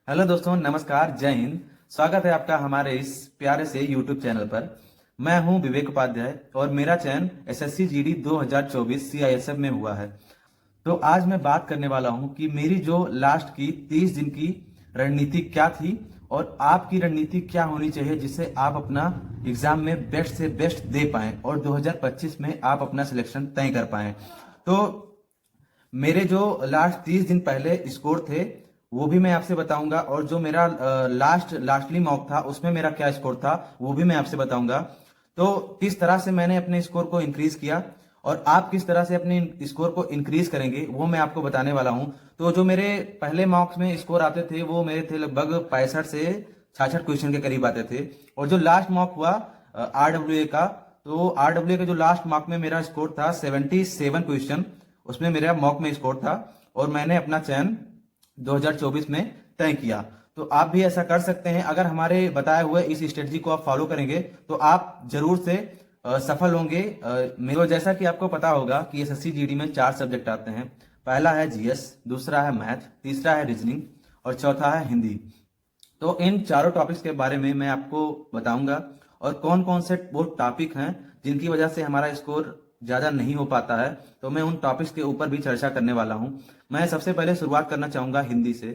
Hello दोस्तों, नमस्कार, जय हिंद। स्वागत है आपका हमारे इस प्यारे से यूट्यूब चैनल पर। मैं हूं विवेक उपाध्याय और मेरा चयन एसएससी जीडी 2024 सीआईएसएफ में हुआ है। तो आज मैं बात करने वाला हूं कि मेरी जो लास्ट की 30 दिन की रणनीति क्या थी और आपकी रणनीति क्या होनी चाहिए, जिससे आप अपना एग्जाम में बेस्ट से बेस्ट दे पाएं और 2025 में आप अपना सिलेक्शन तय कर पाएं। तो मेरे जो लास्ट 30 दिन पहले स्कोर थे वो भी मैं आपसे बताऊंगा, और जो मेरा लास्टली मॉक था उसमें मेरा क्या स्कोर था वो भी मैं आपसे बताऊंगा। तो किस तरह से मैंने अपने स्कोर को इंक्रीज किया और आप किस तरह से अपने स्कोर को इंक्रीज करेंगे वो मैं आपको बताने वाला हूं। तो जो मेरे पहले मॉक्स में स्कोर आते थे वो मेरे थे लगभग 65 से 66 क्वेश्चन के करीब आते थे। और जो लास्ट मॉक हुआ आरडब्ल्यूए का, तो आरडब्ल्यूए का जो लास्ट मॉक में मेरा स्कोर था 77 क्वेश्चन, उसमें मेरा मॉक में स्कोर था और मैंने अपना चयन 2024 में तय किया। तो आप भी ऐसा कर सकते हैं। अगर हमारे बताए हुए इस स्ट्रेटजी को आप फॉलो करेंगे तो आप जरूर से सफल होंगे। मेरे जैसा कि आपको पता होगा कि एसएससी जीडी में 4 सब्जेक्ट आते हैं। पहला है जीएस, दूसरा है मैथ, तीसरा है रीजनिंग और चौथा है हिंदी। तो इन चारों टॉपिक्स के बारे में मैं आपको बताऊंगा और कौन कौन से वो टॉपिक हैं जिनकी वजह से हमारा स्कोर ज्यादा नहीं हो पाता है। तो मैं उन टॉपिक्स के ऊपर भी चर्चा करने वाला हूं। मैं सबसे पहले शुरुआत करना चाहूंगा हिंदी से।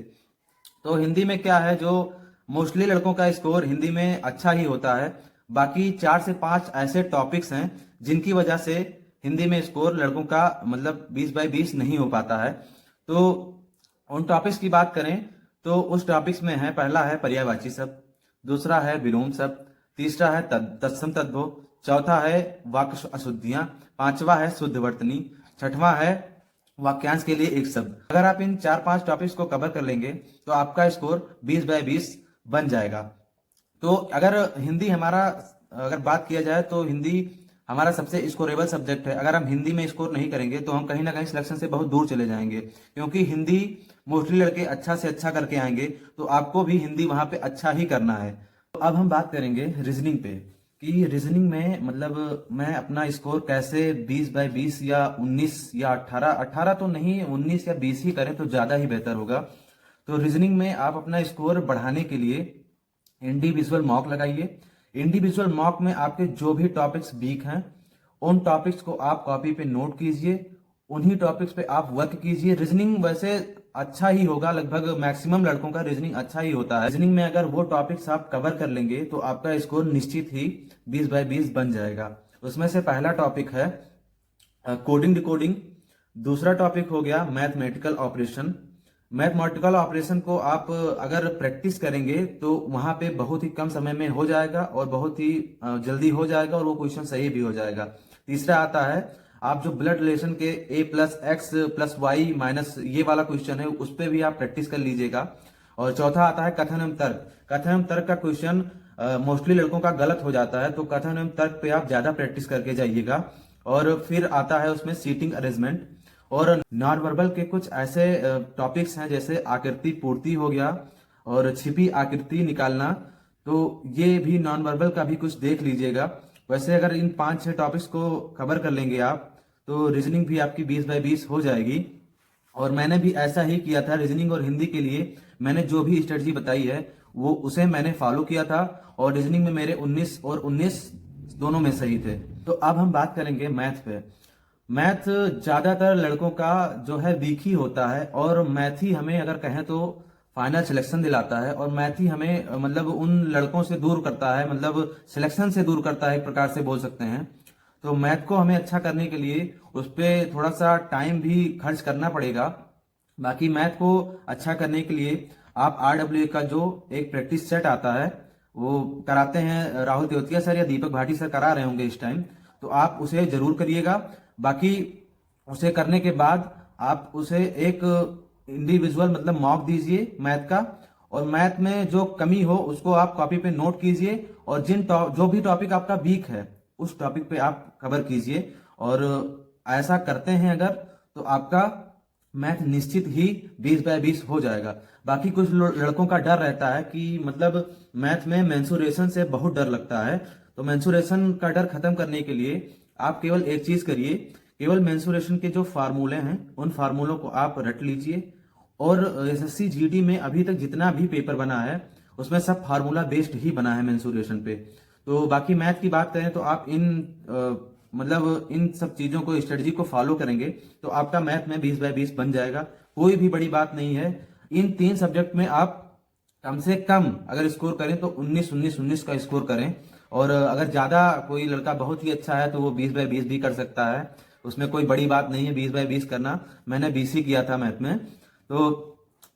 तो हिंदी में क्या है, जो मोस्टली लड़कों का स्कोर हिंदी में अच्छा ही होता है। बाकी 4 से 5 ऐसे टॉपिक्स हैं जिनकी वजह से हिंदी में स्कोर लड़कों का मतलब 20/20 नहीं हो पाता है। तो उन टॉपिक्स की बात करें तो उस टॉपिक्स में है, पहला है पर्यायवाची शब्द, दूसरा है विलोम शब्द, तीसरा है तत्सम तद्भव, चौथा है वाक्य अशुद्धियां, पांचवा है शुद्ध वर्तनी, छठवां है वाक्यांश के लिए एक शब्द। अगर आप इन 4-5 टॉपिक्स को कवर कर लेंगे तो आपका स्कोर 20/20 बन जाएगा। तो अगर हिंदी हमारा अगर बात किया जाए तो हिंदी हमारा सबसे स्कोरेबल सब्जेक्ट है। अगर हम हिंदी में स्कोर नहीं करेंगे तो हम कहीं ना कहीं सिलेक्शन से बहुत दूर चले जाएंगे, क्योंकि हिंदी मोस्टली लड़के अच्छा से अच्छा करके आएंगे। तो आपको भी हिंदी वहां पे अच्छा ही करना है। तो अब हम बात करेंगे रीजनिंग पे कि रीजनिंग में मतलब मैं अपना स्कोर कैसे 20/20 या 19 या 18 तो नहीं, 19 या 20 ही करें तो ज्यादा ही बेहतर होगा। तो रीजनिंग में आप अपना स्कोर बढ़ाने के लिए इंडिविजुअल मॉक लगाइए। इंडिविजुअल मॉक में आपके जो भी टॉपिक्स वीक हैं उन टॉपिक्स को आप कॉपी पे नोट कीजिए, उन्हीं टॉपिक्स पे आप वर्क कीजिए। रीजनिंग वैसे अच्छा ही होगा, लगभग मैक्सिमम लड़कों का रीजनिंग अच्छा ही होता है। रीजनिंग में अगर वो टॉपिक्स आप कवर कर लेंगे तो आपका स्कोर निश्चित ही 20/20 बन जाएगा। उसमें से पहला टॉपिक है कोडिंग डिकोडिंग, दूसरा टॉपिक हो गया मैथमेटिकल ऑपरेशन। मैथमेटिकल ऑपरेशन को आप अगर प्रैक्टिस करेंगे तो वहां पे बहुत ही कम समय में हो जाएगा और बहुत ही जल्दी हो जाएगा और वो क्वेश्चन सही भी हो जाएगा। तीसरा आता है आप जो ब्लड रिलेशन के a+x+y- ये वाला क्वेश्चन है उस पर भी आप प्रैक्टिस कर लीजिएगा। और चौथा आता है कथन एवं तर्क। कथन एवं तर्क का क्वेश्चन मोस्टली लड़कों का गलत हो जाता है, तो कथन एवं तर्क पे आप ज्यादा प्रैक्टिस करके जाइएगा। और फिर आता है उसमें सीटिंग अरेंजमेंट और नॉन वर्बल के कुछ ऐसे टॉपिक्स हैं जैसे आकृति पूर्ति हो गया और छिपी आकृति निकालना। तो ये भी नॉन वर्बल का भी कुछ देख लीजिएगा। वैसे अगर इन 5-6 टॉपिक्स को कवर कर लेंगे आप तो रीजनिंग भी आपकी 20/20 हो जाएगी। और मैंने भी ऐसा ही किया था रीजनिंग और हिंदी के लिए। मैंने जो भी स्ट्रेटजी बताई है वो उसे मैंने फॉलो किया था और रीजनिंग में मेरे 19 और 19 दोनों में सही थे। तो अब हम बात करेंगे मैथ पे। मैथ ज्यादातर लड़कों का जो है वीक ही होता है और मैथ ही हमें अगर कहें तो फाइनल सिलेक्शन दिलाता है और मैथ ही हमें मतलब उन लड़कों से दूर करता है, मतलब सिलेक्शन से दूर करता है, एक प्रकार से बोल सकते हैं। तो मैथ को हमें अच्छा करने के लिए उस पर थोड़ा सा टाइम भी खर्च करना पड़ेगा। बाकी मैथ को अच्छा करने के लिए आप आरडब्ल्यू का जो एक प्रैक्टिस सेट आता है वो कराते हैं राहुल तेवतिया सर या दीपक भाटी सर करा रहे होंगे इस टाइम, तो आप उसे जरूर करिएगा। बाकी उसे करने के बाद आप उसे एक इंडिविजुअल मतलब मॉक दीजिए मैथ का, और मैथ में जो कमी हो उसको आप कॉपी पे नोट कीजिए और जो भी टॉपिक आपका वीक है उस टॉपिक पे आप कवर कीजिए। और ऐसा करते हैं अगर तो आपका मैथ निश्चित ही 20/20 हो जाएगा। बाकी कुछ लड़कों का डर रहता है कि मतलब मैथ में मेंसुरेशन से बहुत डर लगता है। तो मेंसुरेशन का डर खत्म करने के लिए आप केवल एक चीज करिए, केवल मेंसुरेशन के जो फार्मूले हैं उन फार्मूलों को आप रट लीजिए, और एसएससी जीडी में अभी तक जितना भी पेपर बना है उसमें सब फार्मूला बेस्ड ही बना है मेंसुरेशन पे। तो बाकी मैथ की बात करें तो आप मतलब इन सब चीजों को, स्ट्रेटजी को फॉलो करेंगे तो आपका मैथ में 20/20 बन जाएगा। कोई भी बड़ी बात नहीं है। इन 3 सब्जेक्ट में आप कम से कम अगर स्कोर करें तो 19-19-19 का स्कोर करें। और अगर ज्यादा कोई लड़का बहुत ही अच्छा है तो वो 20/20 भी कर सकता है। उसमें कोई बड़ी बात नहीं है 20/20 करना। मैंने बीसी किया था मैथ में। तो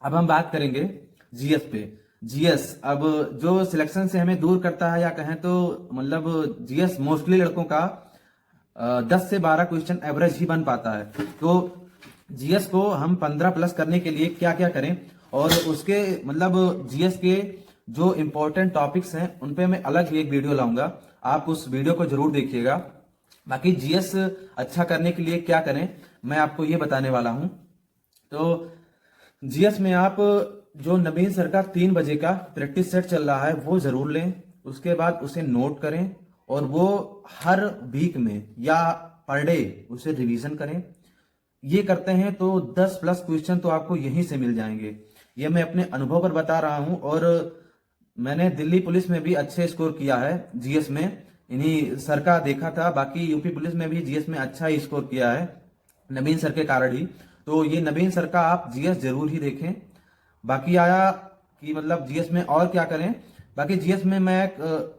अब हम बात करेंगे जीएस पे। जीएस अब जो सिलेक्शन से हमें दूर करता है, या कहें तो मतलब जीएस मोस्टली लड़कों का 10 से 12 क्वेश्चन एवरेज ही बन पाता है। तो जीएस को हम 15+ करने के लिए क्या क्या करें, और उसके मतलब जीएस के जो इंपॉर्टेंट टॉपिक्स हैं उन पे मैं अलग एक वीडियो लाऊंगा। आप उस वीडियो को जरूर देखिएगा। बाकी जीएस अच्छा करने के लिए क्या करें मैं आपको ये बताने वाला हूं। तो जीएस में आप जो नवीन सर का 3 बजे का प्रैक्टिस सेट चल रहा है वो जरूर लें। उसके बाद उसे नोट करें और वो हर वीक में या पर डे उसे रिवीजन करें। ये करते हैं तो 10+ क्वेश्चन तो आपको यहीं से मिल जाएंगे। ये मैं अपने अनुभव पर बता रहा हूं। और मैंने दिल्ली पुलिस में भी अच्छे स्कोर किया है जीएस में, इन्हीं सर का देखा था। बाकी यूपी पुलिस में भी जीएस में अच्छा ही स्कोर किया है नवीन सर के कारण ही। तो ये नवीन सर का आप जीएस जरूर ही देखें। बाकी आया कि मतलब जीएस में और क्या करें। बाकी जीएस में मैं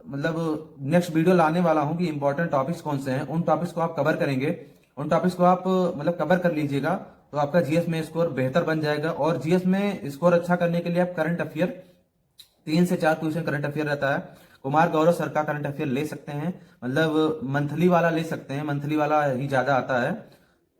मतलब नेक्स्ट वीडियो लाने वाला हूं कि इंपॉर्टेंट टॉपिक्स कौन से हैं, उन टॉपिक्स को आप कवर करेंगे। उन टॉपिक्स को आप मतलब कवर कर लीजिएगा तो आपका जीएस में स्कोर बेहतर बन जाएगा। और जीएस में स्कोर अच्छा करने के लिए आप करंट अफेयर 3 से 4 क्वेश्चन करंट अफेयर रहता है। कुमार गौरव सर का करंट अफेयर ले सकते हैं, मतलब मंथली वाला ले सकते हैं, मंथली वाला ही ज्यादा आता है।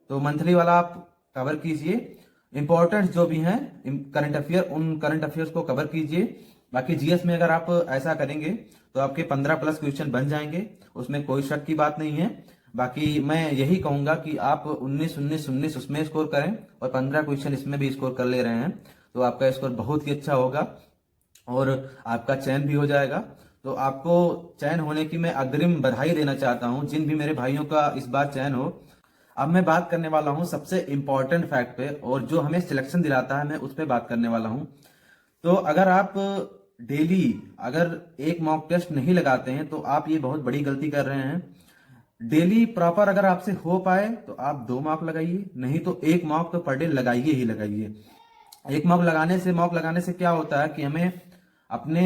तो मंथली वाला आप कवर कीजिए। इंपॉर्टेंट जो भी हैं करंट अफेयर, उन करंट अफेयर्स को कवर कीजिए। बाकी जीएस में अगर आप ऐसा करेंगे तो आपके 15+ क्वेश्चन बन जाएंगे, उसमें कोई शक की बात नहीं है। बाकी मैं यही कहूंगा कि आप 19-19-19 उसमें स्कोर करें और 15 क्वेश्चन इसमें भी स्कोर कर ले रहे हैं तो आपका स्कोर बहुत ही अच्छा होगा और आपका चयन भी हो जाएगा। तो आपको चयन होने की मैं अग्रिम बधाई देना चाहता हूं, जिन भी मेरे भाइयों का इस बार चयन हो। अब मैं बात करने वाला हूं सबसे इंपॉर्टेंट फैक्ट पे, और जो हमें सिलेक्शन दिलाता है मैं उस पर बात करने वाला हूं। तो अगर आप डेली अगर एक मॉक टेस्ट नहीं लगाते हैं तो आप ये बहुत बड़ी गलती कर रहे हैं। डेली प्रॉपर अगर आपसे हो पाए तो आप 2 मॉक लगाइए, नहीं तो 1 मॉक तो पर डे लगाइए ही लगाइए। 1 मॉक लगाने से क्या होता है कि हमें अपने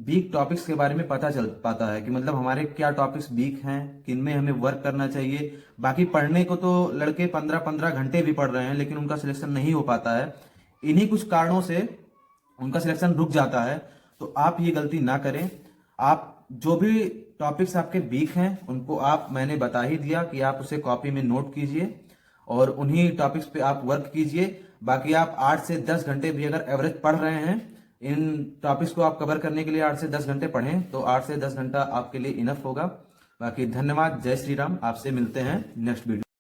वीक टॉपिक्स के बारे में पता चल पाता है कि मतलब हमारे क्या टॉपिक्स वीक हैं, किन में हमें वर्क करना चाहिए। बाकी पढ़ने को तो लड़के 15-15 घंटे भी पढ़ रहे हैं लेकिन उनका सिलेक्शन नहीं हो पाता है। इन्हीं कुछ कारणों से उनका सिलेक्शन रुक जाता है। तो आप ये गलती ना करें। आप जो भी टॉपिक्स आपके वीक हैं उनको आप, मैंने बता ही दिया कि आप उसे कॉपी में नोट कीजिए और उन्हीं टॉपिक्स पे आप वर्क कीजिए। बाकी आप 8 से 10 घंटे भी अगर एवरेज पढ़ रहे हैं, इन टॉपिक्स को आप कवर करने के लिए 8 से 10 घंटे पढ़ें तो 8 से 10 घंटा आपके लिए इनफ होगा। बाकी धन्यवाद, जय श्री राम। आपसे मिलते हैं नेक्स्ट वीडियो।